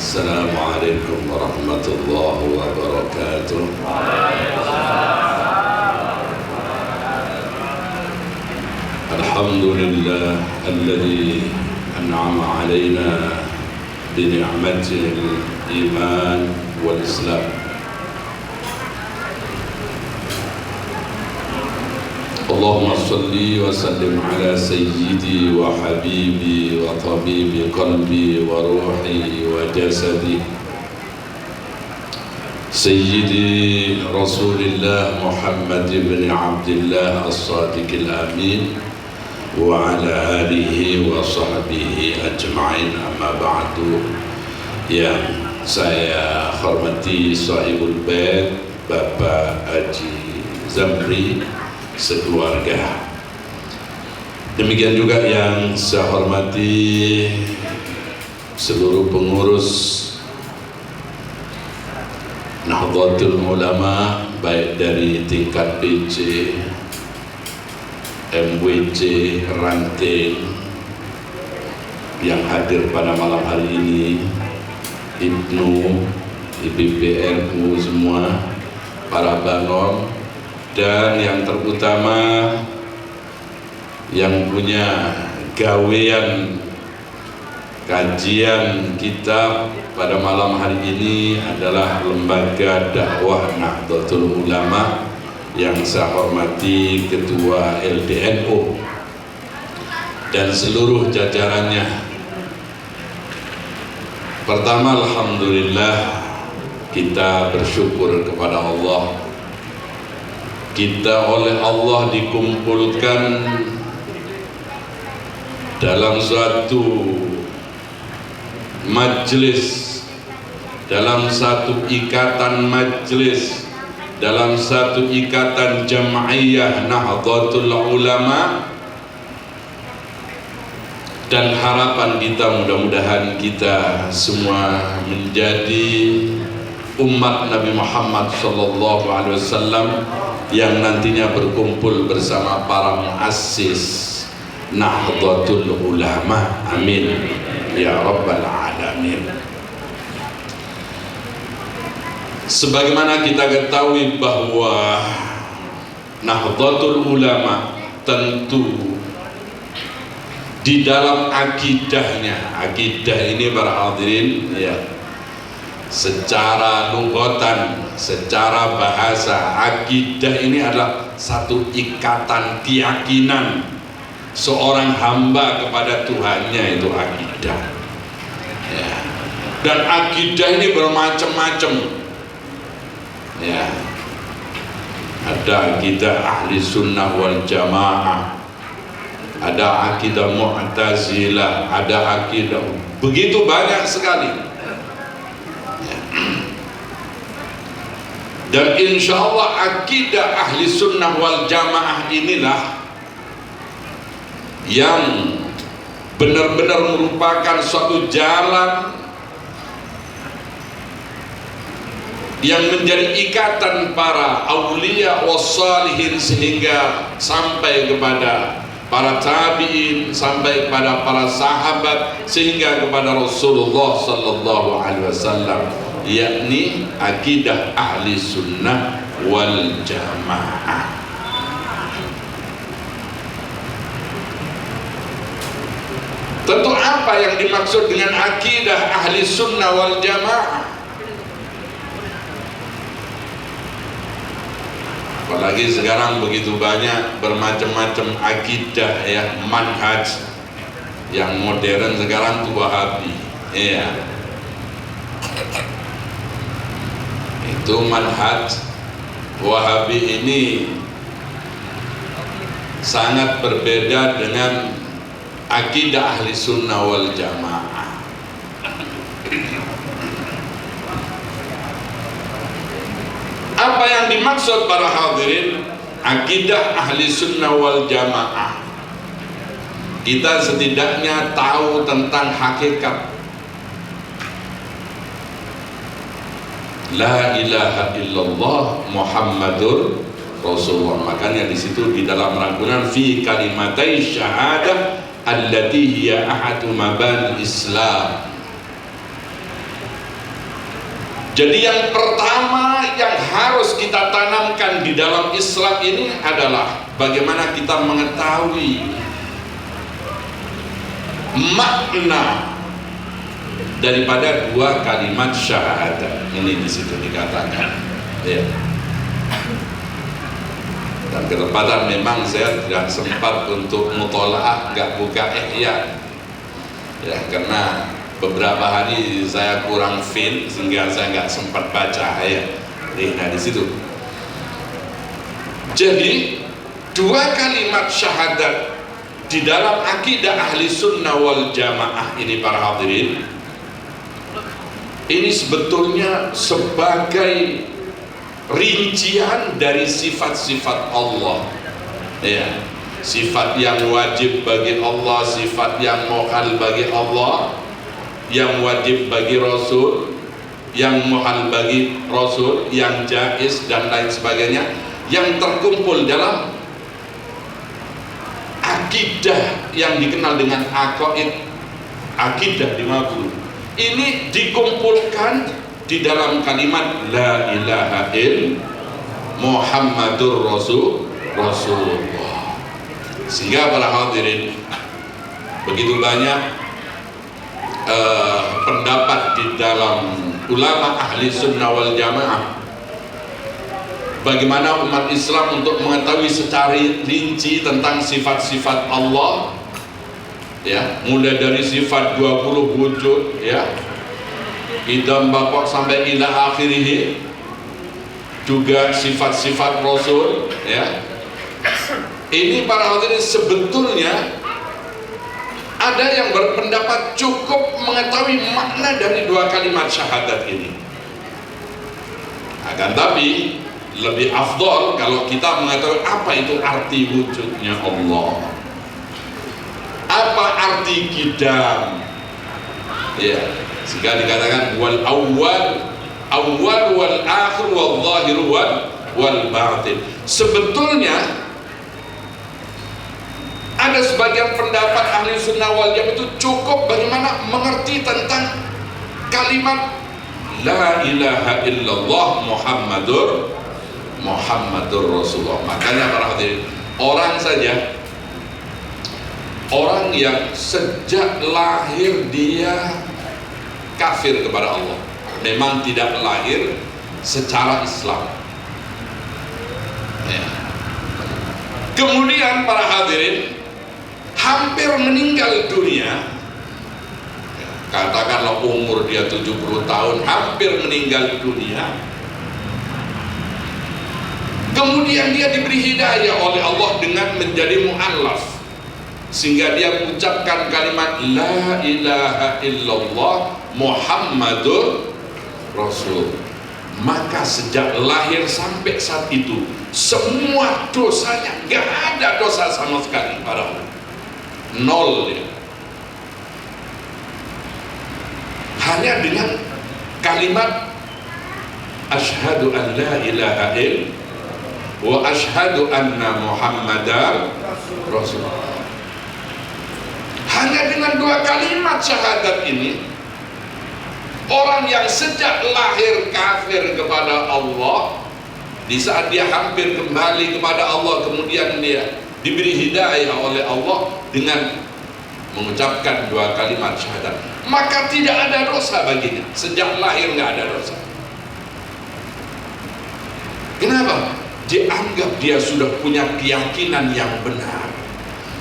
Assalamualaikum warahmatullahi wabarakatuh. Alhamdulillah alladzi an'ama alaina bi ni'matil iman wal islam. Allahumma salli wa sallim ala sayyidi wa habibi wa tabibi qalbi wa ruhi wa jasadi Sayyidi Rasulillah Muhammad ibn Abdullah as-Sadiqil Amin wa ala alihi wa sahbihi ajma'in, amma ba'du. Yang saya hormati sahibul bait Bapak Haji Zamri sekeluarga, demikian juga yang saya hormati seluruh pengurus Nahdlatul Ulama, baik dari tingkat BC, MWC, Ranting yang hadir pada malam hari ini, Ibnu, IBPNU semua, para banom, dan yang terutama yang punya gawean kajian kitab pada malam hari ini adalah Lembaga Dakwah Nahdlatul Ulama yang saya hormati Ketua LDNU dan seluruh jajarannya. Pertama, alhamdulillah, kita bersyukur kepada Allah. Kita oleh Allah dikumpulkan dalam suatu majlis, dalam satu ikatan majlis, dalam satu ikatan Jam'iyah Nahdlatul Ulama, dan harapan kita mudah-mudahan kita semua menjadi umat Nabi Muhammad SAW yang nantinya berkumpul bersama para muassis Nahdlatul Ulama. Amin ya rabbal alamin. Sebagaimana kita ketahui bahwa Nahdlatul Ulama tentu di dalam akidahnya, akidah ini para hadirin ya, secara lughatan, secara bahasa, akidah ini adalah satu ikatan keyakinan seorang hamba kepada Tuhannya, itu akidah ya. Dan akidah ini bermacam-macam ya. Ada akidah ahli sunnah wal jamaah, ada akidah mu'tazilah, ada akidah, begitu banyak sekali. Dan insya Allah akidah ahli sunnah wal jamaah inilah yang benar-benar merupakan suatu jalan yang menjadi ikatan para aulia wassalihin sehingga sampai kepada para tabi'in, sampai kepada para sahabat, sehingga kepada Rasulullah sallallahu alaihi wasallam, yakni akidah ahli sunnah wal jamaah. Tentu apa yang dimaksud dengan akidah ahli sunnah wal jamaah? Apalagi sekarang begitu banyak bermacam-macam akidah ya, manhaj yang modern sekarang tuh Wahabi ya. Itu manhaj Wahabi ini sangat berbeda dengan akidah ahli sunnah wal jamaah. Apa yang dimaksud para hadirin akidah ahli sunnah wal jamaah? Kita setidaknya tahu tentang hakikat La ilaha illallah Muhammadur Rasulullah. Makanya di situ di dalam rangkuman fi kalimatai syahadah allati hiya ahadu mabani Islam. Jadi yang pertama yang harus kita tanamkan di dalam Islam ini adalah bagaimana kita mengetahui makna daripada dua kalimat syahadat. Ini di situ dikatakan, ya. Dan ketepatan memang saya tidak sempat untuk mutolaah, nggak buka ihya, ya, karena beberapa hari saya kurang fit sehingga saya nggak sempat baca, ya. Nah, di situ. Jadi dua kalimat syahadat di dalam akidah ahli sunnah wal jamaah ini, para hadirin, ini sebetulnya sebagai rincian dari sifat-sifat Allah, ya. Sifat yang wajib bagi Allah, sifat yang muhal bagi Allah, yang wajib bagi Rasul, yang muhal bagi Rasul, yang jaiz dan lain sebagainya, yang terkumpul dalam akidah yang dikenal dengan aqaid, akidah 50. Ini dikumpulkan di dalam kalimat la ilaha illallah Muhammadur Rasulullah. Sehingga para hadirin, begitu banyak pendapat di dalam ulama ahli sunnah wal jamaah bagaimana umat Islam untuk mengetahui secara rinci tentang sifat-sifat Allah, ya, mulai dari sifat 20 wujud, ya, idam bapak sampai ila akhirih, juga sifat-sifat Rasul, ya. Ini para hadirin sebetulnya ada yang berpendapat cukup mengetahui makna dari dua kalimat syahadat ini. Akan tapi lebih afdol kalau kita mengetahui apa itu arti wujudnya Allah, apa arti qidam, ya, sehingga dikatakan wal awwal wal akhir wal zahir wal batin. Sebetulnya ada sebagian pendapat ahli sunnah wal jamaah itu cukup bagaimana mengerti tentang kalimat la ilaha illallah Muhammadur Rasulullah. Makanya para hadirin, orang yang sejak lahir dia kafir kepada Allah, memang tidak lahir secara Islam, ya. Kemudian para hadirin hampir meninggal dunia, katakanlah umur dia 70 tahun, hampir meninggal dunia, kemudian dia diberi hidayah oleh Allah dengan menjadi mu'allaf, sehingga dia mengucapkan kalimat la ilaha illallah Muhammadur Rasul. Maka sejak lahir sampai saat itu semua dosanya, gak ada dosa sama sekali, para Allah, nol, ya. Hanya dengan kalimat asyhadu an la ilaha illallah wa asyhadu anna Muhammadar Rasulullah. Hanya dengan dua kalimat syahadat ini, orang yang sejak lahir kafir kepada Allah, di saat dia hampir kembali kepada Allah, kemudian dia diberi hidayah oleh Allah dengan mengucapkan dua kalimat syahadat, maka tidak ada dosa baginya. Sejak lahir nggak ada dosa. Kenapa? Dianggap dia sudah punya keyakinan yang benar.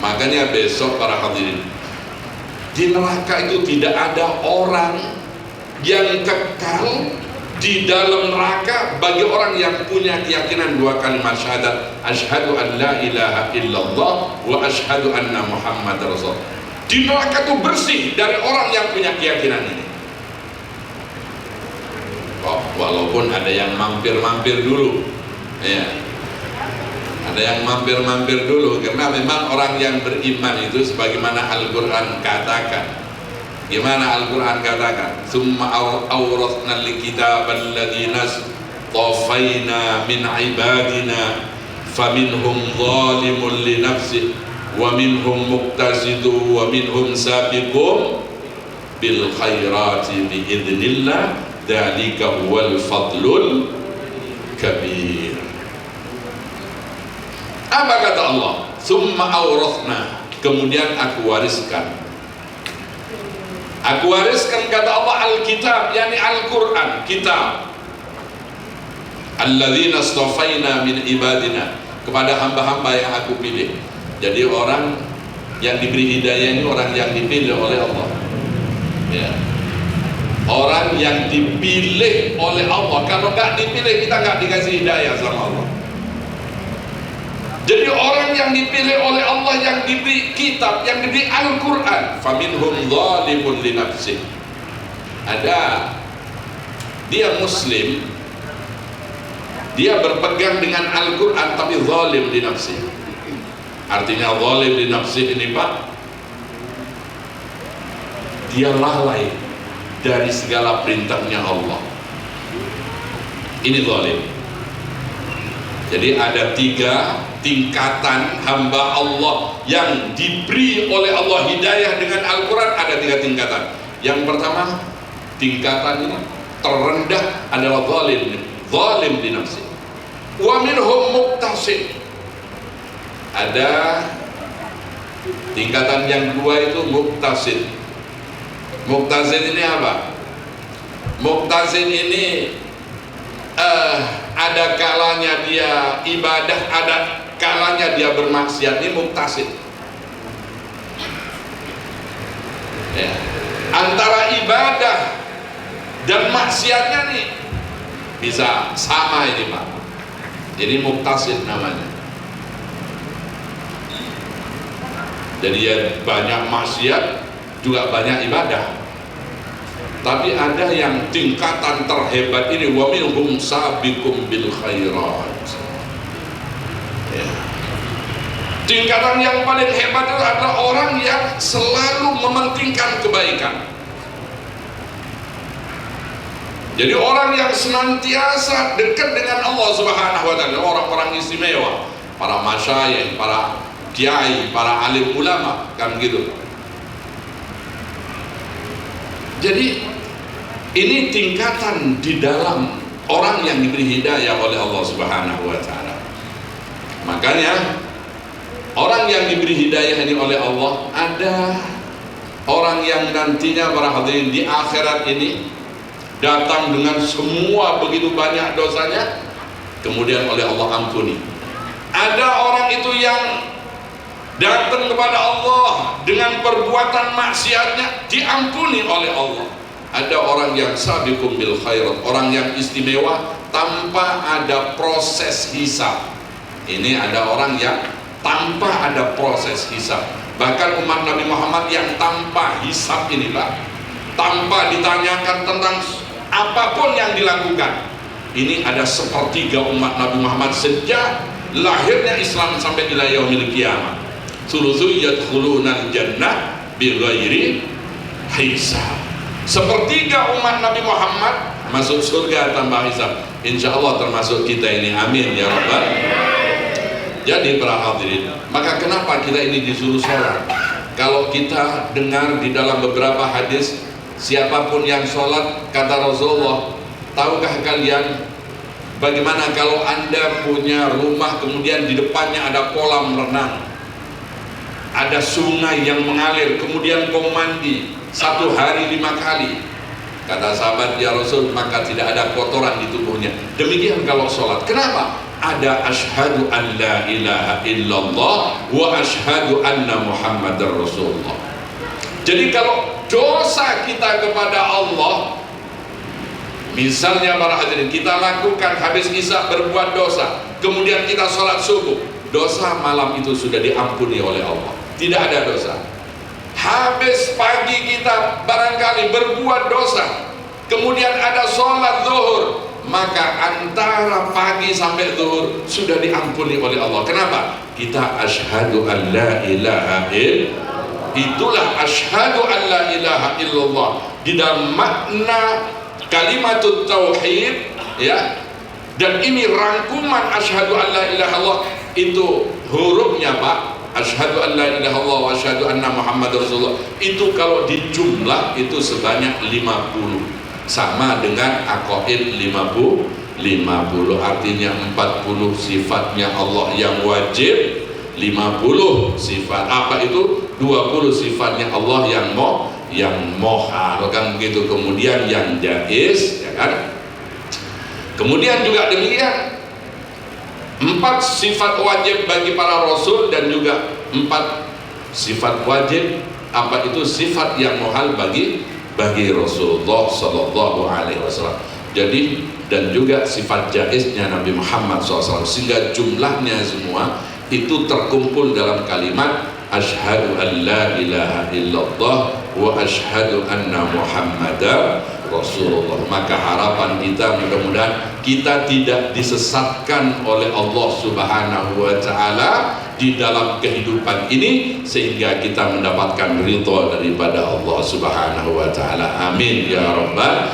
Makanya besok para hadirin, di neraka itu tidak ada orang yang kekal di dalam neraka bagi orang yang punya keyakinan dua kalimat syahadat, asyhadu an la ilaha illallah wa asyhadu anna Muhammadar Rasul. Di neraka itu bersih dari orang yang punya keyakinan ini. Walaupun ada yang mampir-mampir dulu, ya, ada yang mampir-mampir dulu, karena memang orang yang beriman itu sebagaimana Al-Quran katakan. Gimana Al-Quran katakan? Summa awrathna al-kitaba alladhina tafaina min ibadina faminhum zalimun li nafsihi wa minhum muqtasidu wa minhum sabiqun bil khairati bi idznillah dzalika huwal fadlul kabir. Apa kata Allah? Summa awrathna, kemudian aku wariskan. Aku wariskan kata Allah Alkitab, yakni Al-Quran, kitab. Alladzina astafaina min ibadina, kepada hamba-hamba yang aku pilih. Jadi orang yang diberi hidayah ini orang yang dipilih oleh Allah, ya. Orang yang dipilih oleh Allah. Kalau nggak dipilih, kita nggak dikasih hidayah sama Allah. Jadi orang yang dipilih oleh Allah, yang diberi kitab, yang diberi Al-Quran. Faminhum zalimun li nafsih. Ada dia muslim, dia berpegang dengan Al-Quran tapi zalim li nafsih. Artinya zalim li nafsih ini Pak, dia lalai dari segala perintahnya Allah. Ini zalim. Jadi ada 3 tingkatan hamba Allah yang diberi oleh Allah hidayah dengan Al-Quran. Ada 3 tingkatan. Yang pertama, tingkatan ini terendah adalah zalim di nafsi. Wa minhum muqtasid. Ada tingkatan yang kedua itu muqtasid. Muqtasid ini apa? Muqtasid ini ada kalanya dia ibadah, ada kalanya dia bermaksiat. Ini muqtasid, ya. Antara ibadah dan maksiatnya nih bisa sama ini Pak. Jadi muqtasid namanya. Jadi ya banyak maksiat juga banyak ibadah. Tapi ada yang tingkatan terhebat ini, wa minhum sabiqum bil khairat, ya. Tingkatan yang paling hebat itu adalah orang yang selalu mementingkan kebaikan. Jadi orang yang senantiasa dekat dengan Allah Subhanahu wa taala, orang-orang istimewa, para masyayikh, para kiai, para alim ulama, kan gitu. Jadi ini tingkatan di dalam orang yang diberi hidayah oleh Allah Subhanahu wa taala. Makanya orang yang diberi hidayah ini oleh Allah, ada orang yang nantinya para hadirin di akhirat ini datang dengan semua begitu banyak dosanya, kemudian oleh Allah ampuni. Ada orang itu yang datang kepada Allah dengan perbuatan maksiatnya, diampuni oleh Allah. Ada orang yang sabiqum bil khairat, orang yang istimewa tanpa ada proses hisab. Ini ada orang yang tanpa ada proses hisab. Bahkan umat Nabi Muhammad yang tanpa hisab ini Pak, tanpa ditanyakan tentang apapun yang dilakukan. Ini ada 1/3 umat Nabi Muhammad sejak lahirnya Islam sampai ila yaumil qiyamah. Sulusu yadkhulunal jannah bighairi hisab. 1/3 umat Nabi Muhammad masuk surga tanpa hisab. Insya Allah termasuk kita ini, amin ya rabbal. Jadi para hadirin, maka kenapa kita ini disuruh sholat? Kalau kita dengar di dalam beberapa hadis, siapapun yang sholat, kata Rasulullah, tahukah kalian bagaimana kalau Anda punya rumah kemudian di depannya ada kolam renang, ada sungai yang mengalir, kemudian kau mandi 1 hari 5 kali. Kata sahabat, ya Rasul, maka tidak ada kotoran di tubuhnya. Demikian kalau sholat. Kenapa? Ada asyhadu an la ilaha illallah wa asyhadu anna muhammadar rasulullah. Jadi kalau dosa kita kepada Allah, misalnya para hadirin, kita lakukan habis isya berbuat dosa, kemudian kita sholat subuh, dosa malam itu sudah diampuni oleh Allah. Tidak ada dosa. Habis pagi kita barangkali berbuat dosa, kemudian ada sholat zuhur, maka antara pagi sampai zuhur sudah diampuni oleh Allah. Kenapa? Kita asyhadu an la ilaha illallah. Itulah asyhadu an la ilaha illallah. Di dalam makna kalimatut tauhid, ya. Dan ini rangkuman asyhadu an la ilaha illallah, itu hurufnya Pak. Asyhadu an la ilaha illallah wa asyhadu anna muhammadar rasulullah. Itu kalau dijumlah itu sebanyak 50. sama dengan aqaid 50 artinya 40 sifatnya Allah yang wajib, 50 sifat apa itu 20 sifatnya Allah yang mohal kan begitu. Kemudian yang jaiz ya kan. Kemudian juga demikian 4 sifat wajib bagi para rasul dan juga 4 sifat wajib apa itu sifat yang mohal bagi Rasulullah sallallahu alaihi wasallam. Jadi dan juga sifat jaiznya Nabi Muhammad SAW, sehingga jumlahnya semua itu terkumpul dalam kalimat asyhadu an la ilaha illallah wa asyhadu anna muhammadar rasulullah. Maka harapan kita mudah-mudahan kita tidak disesatkan oleh Allah Subhanahu wa taala di dalam kehidupan ini, sehingga kita mendapatkan ridha daripada Allah Subhanahu wa taala. Amin ya rabbal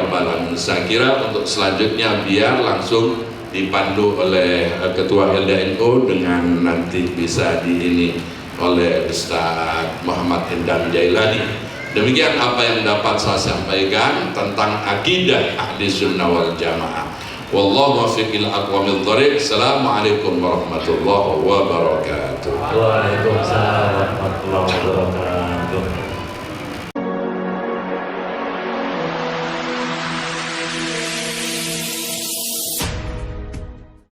alamin. Saya kira untuk selanjutnya biar langsung dipandu oleh Ketua LDNU dengan nanti bisa ini oleh Ustaz Muhammad Endang Jailani. Demikian apa yang dapat saya sampaikan tentang akidah ahli sunnah wal jamaah. Wallahu muwaffiq ila aqwamit thoriq. Assalamualaikum warahmatullahi wabarakatuh. Waalaikumsalam warahmatullahi wabarakatuh.